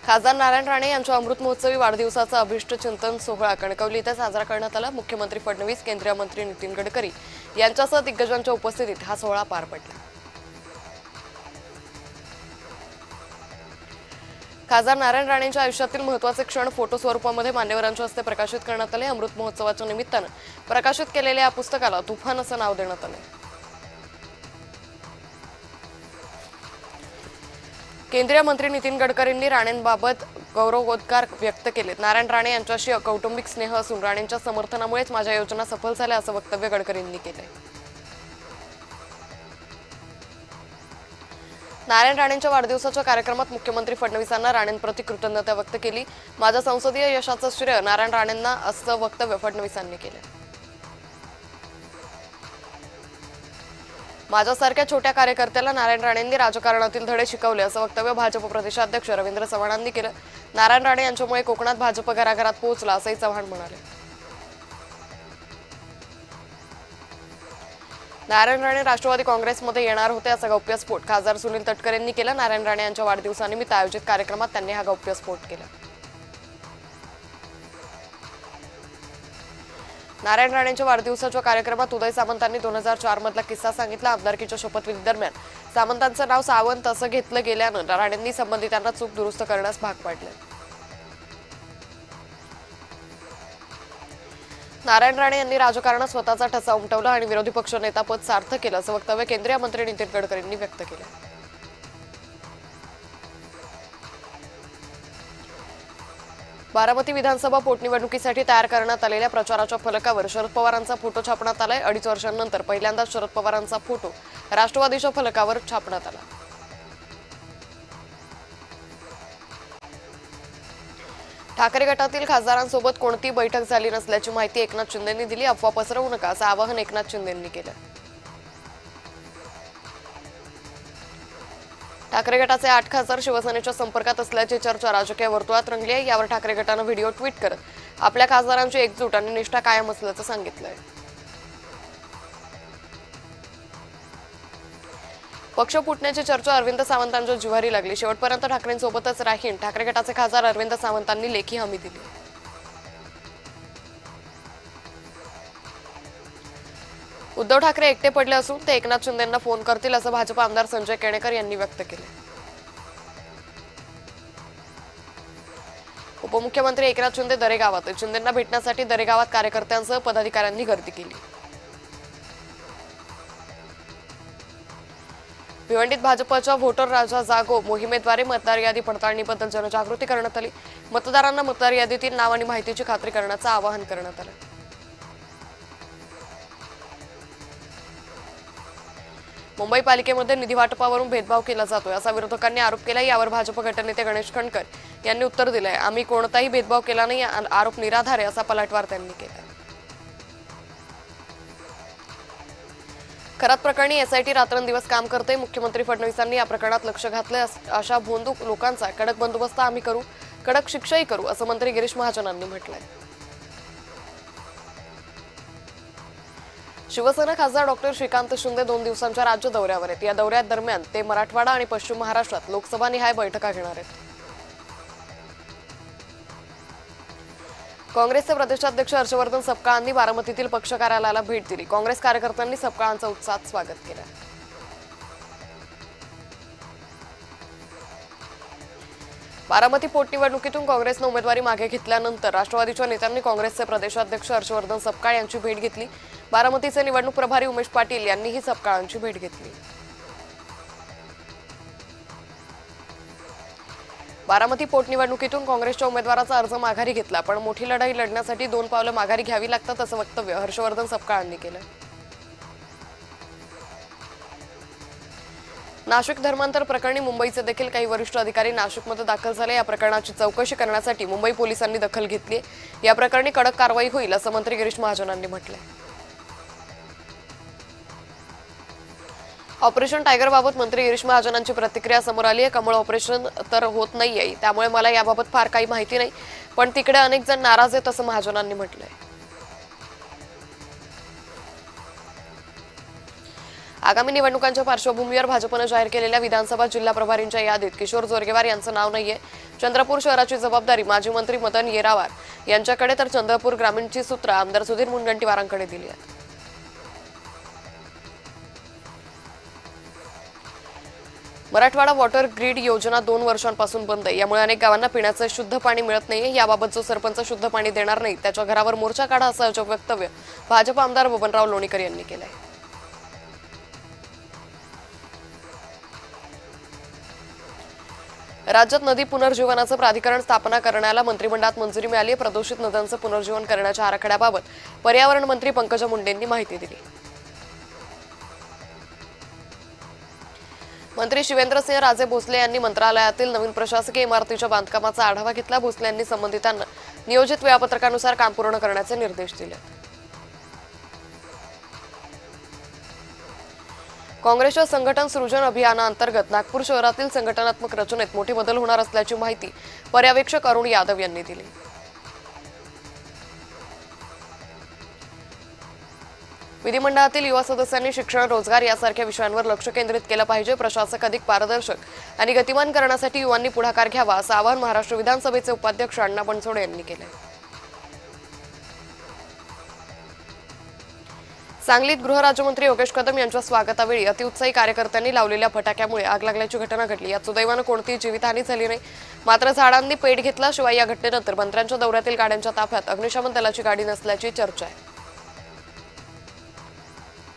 खासदार नारायण राणे यांच्या अमृत महोत्सवी वाढदिवसाचा अभिष्ट चिंतन सोहळा कणकवली इथे साजरा करण्यात आला। मुख्यमंत्री फडणवीस, केंद्रीय मंत्री नितीन गडकरी यांच्यासह दिग्गजांच्या उपस्थितीत हा सोहळा पार पडला। खासदार नारायण राणेंच्या आयुष्यातील महत्त्वाचे क्षण फोटो स्वरूपामध्ये मान्यवरांच्या हस्ते प्रकाशित करण्यात आले। अमृत महोत्सवाच्या निमित्ताने प्रकाशित केलेल्या या पुस्तकाला तुफान असं नाव देण्यात आले। केंद्रीय मंत्री नितीन गडकरींनी राणेंबाबत गौरवोद्गार व्यक्त केलेत। नारायण राणे यांच्याशी कौटुंबिक स्नेह असून राणेंच्या समर्थनामुळेच माझ्या योजना सफल झाल्या असं वक्तव्य गडकरींनी केलंय। नारायण राणेंच्या वाढदिवसाच्या कार्यक्रमात मुख्यमंत्री फडणवीसांना राणेंप्रती कृतज्ञता व्यक्त केली। माझ्या संसदीय यशाचं श्रेय नारायण राणेंना असं वक्तव्य फडणवीसांनी केलं। माझ्यासारख्या छोट्या कार्यकर्त्याला नारायण राणेंनी राजकारणातील धडे शिकवले असं वक्तव्य भाजप प्रदेशाध्यक्ष रवींद्र चव्हाणांनी केलं। नारायण राणे यांच्यामुळे कोकणात भाजप घराघरात पोहोचला असंही चव्हाण म्हणाले। नारायण राणे राष्ट्रवादी काँग्रेसमध्ये येणार होते असा गौप्यस्फोट खासदार सुनील तटकरे यांनी केला। नारायण राणे यांच्या वाढदिवसानिमित्त आयोजित कार्यक्रमात त्यांनी हा गौप्यस्फोट केला। नारायण राणेंच्या वाढदिवसाच्या कार्यक्रमात उदय सामंतांनी 2004 मधला किस्सा सांगितला। आमदारकीच्या शपथविधी दरम्यान सामंतांचं नाव सावंत असं घेतलं गेल्यानं राणेंनी संबंधितांना चूक दुरुस्त करण्यास भाग पाडले। नारायण राणे यांनी राजकारणात स्वतःचा ठसा उमटवला आणि विरोधी पक्ष नेता पद सार्थ केलं असं वक्तव्य केंद्रीय मंत्री नितीन गडकरींनी व्यक्त केलं। बारामती विधानसभा पोटनिवडणुकीसाठी तयार करण्यात आलेल्या प्रचाराच्या फलकावर शरद पवारांचा फोटो छापण्यात आलाय। 2.5 वर्षांनंतर पहिल्यांदा शरद पवारांचा फोटो राष्ट्रवादीच्या फलकावर छापण्यात आला। ठाकरे गटातील खासदारांसोबत कोणतीही बैठक झाली नसल्याची माहिती एकनाथ शिंदेंनी दिली। अफवा पसरवू नका असं आवाहन एकनाथ शिंदेंनी केलं। ठाकरे गटाचे 8 खासदार शिवसेनेच्या संपर्कात असल्याची चर्चा राजकीय वर्तुळात रंगली आहे। यावर ठाकरे गटानं व्हिडिओ ट्विट करत आपल्या खासदारांची एकजूट आणि निष्ठा कायम असल्याचं सांगितलंय। पक्ष फुटण्याची चर्चा अरविंद सावंतांच्या जिव्हारी लागली। शेवटपर्यंत ठाकरेंसोबतच राहीन ठाकरे गटाचे खासदार अरविंद सावंतांनी लेखी हमी दिली। उद्धव ठाकरे एकटे पडले असून ते एकनाथ शिंदेंना फोन करतील असं भाजप आमदार संजय केणेकर यांनी व्यक्त केले। उपमुख्यमंत्री एकनाथ शिंदे दरेगावात शिंदेंना भेटण्यासाठी दरेगावात कार्यकर्त्यांसह पदाधिकाऱ्यांनी गर्दी केली। भिवंडीत भाजपच्या व्होटर राजा जागो मोहिमेद्वारे मतदार यादी पडताळणीबद्दल जनजागृती करण्यात आली। मतदारांना मतदार यादीतील नाव आणि माहितीची खात्री करण्याचं आवाहन करण्यात आलं। मुंबई पालिकेमध्ये निधी वाटपावरून भेदभाव केला जातोय असा विरोधकांनी आरोप केला। यावर भाजप गटनेते गणेश खंडकर यांनी उत्तर दिलंय, आम्ही कोणताही भेदभाव केला नाही, आरोप निराधार आहे असा पलटवार त्यांनी केला। खरात प्रकरणी एसआयटी रात्रंदिवस काम करते। मुख्यमंत्री फडणवीसांनी या प्रकरणात लक्ष घातलंय। अशा भोंदू लोकांचा कडक बंदोबस्त आम्ही करू, कडक शिक्षाही करू असं मंत्री गिरीश महाजनांनी म्हटलंय। शिवसेना खासदार डॉक्टर श्रीकांत शिंदे 2 दिवसांच्या राज्य दौऱ्यावर आहेत। या दौऱ्यात दरम्यान ते मराठवाडा आणि पश्चिम महाराष्ट्रात लोकसभानिहाय बैठका घेणार आहेत। काँग्रेसचे प्रदेशाध्यक्ष हर्षवर्धन सपकाळांनी बारामतीतील पक्ष कार्यालयाला भेट दिली। काँग्रेस कार्यकर्त्यांनी सपकाळांचं उत्साहात स्वागत केलं। बारामती पोटनिवडणुकीतून काँग्रेसनं उमेदवारी मागे घेतल्यानंतर राष्ट्रवादीच्या नेत्यांनी काँग्रेसचे प्रदेशाध्यक्ष हर्षवर्धन सपकाळ यांची भेट घेतली। बारामतीचे निवडणूक प्रभारी उमेश पाटील यांनीही सपकाळांची भेट घेतली। बारामती पोटनिवडणुकीतून काँग्रेसच्या उमेदवाराचा अर्ज माघारी घेतला, पण मोठी लढाई लढण्यासाठी 2 पावलं माघारी घ्यावी लागतात असं वक्तव्य हर्षवर्धन सपकाळांनी केलं। नाशिक धर्मांतर प्रकरणी मुंबईचे देखील काही वरिष्ठ अधिकारी नाशिकमध्ये दाखल झाले। या प्रकरणाची चौकशी करण्यासाठी मुंबई पोलिसांनी दखल घेतली। या प्रकरणी कडक कारवाई होईल असं मंत्री गिरीश महाजनांनी म्हटलंय। ऑपरेशन टायगरबाबत मंत्री गिरीश महाजनांची प्रतिक्रिया समोर आली आहे। कमळ ऑपरेशन तर होत नाहीये, त्यामुळे मला याबाबत फार काही माहिती नाही, पण तिकडे अनेक जण नाराज आहेत असं महाजनांनी म्हटलंय। आगामी निवडणुकांच्या पार्श्वभूमीवर भाजपनं जाहीर केलेल्या विधानसभा जिल्हा प्रभारींच्या यादीत किशोर जोरगेवार यांचं नाव नाहीये. चंद्रपूर शहराची जबाबदारी माजी मंत्री मदन येरावार यांच्याकडे तर चंद्रपूर ग्रामीणची सूत्र आमदार सुधीर मुनगंटीवारांकडे दिली आहेत. मराठवाडा वॉटर ग्रीड योजना 2 वर्षांपासून बंद आहे. यामुळे अनेक गावांना पिण्याचं शुद्ध पाणी मिळत नाहीये. याबाबत जो सरपंच शुद्ध पाणी देणार नाही त्याच्या घरावर मोर्चा काढा असं अजब वक्तव्य भाजप आमदार बबनराव लोणीकर यांनी केलंय. राज्यात नदी पुनर्जीवनाचं प्राधिकरण स्थापना करण्याला मंत्रिमंडळात मंजुरी मिळाली आहे. प्रदूषित नद्यांचं पुनर्जीवन करण्याच्या आराखड्याबाबत पर्यावरण मंत्री पंकजा मुंडेंनी माहिती दिली. मंत्री शिवेंद्रसिंह राजे भोसले यांनी मंत्रालयातील नवीन प्रशासकीय इमारतीच्या बांधकामाचा आढावा घेतला. भोसले यांनी संबंधितांना नियोजित वेळापत्रकानुसार काम पूर्ण करण्याचे निर्देश दिले. काँग्रेसच्या संघटन सृजन अभियानाअंतर्गत नागपूर शहरातील संघटनात्मक रचनेत मोठे बदल होणार असल्याची माहिती पर्यवेक्षक अरुण यादव यांनी दिली. विधिमंडळातील युवा सदस्यांनी शिक्षण, रोजगार यासारख्या विषयांवर लक्ष केंद्रित केलं पाहिजे. प्रशासक अधिक पारदर्शक आणि गतिमान करण्यासाठी युवांनी पुढाकार घ्यावा असं आवाहन महाराष्ट्र विधानसभेचे उपाध्यक्ष अण्णा बनसोडे यांनी केलं. सांगलीत गृहराज्यमंत्री योगेश कदम यांच्या स्वागतावेळी अतिउत्साही कार्यकर्त्यांनी लावलेल्या फटाक्यामुळे आग लागल्याची घटना घडली. यात सुदैवानं कोणतीही जीवितहानी झाली नाही. मात्र झाडांनी पेट घेतला. शिवाय या घटनेनंतर मंत्र्यांच्या दौऱ्यातील गाड्यांच्या ताफ्यात अग्निशमन दलाची गाडी नसल्याची चर्चा आहे.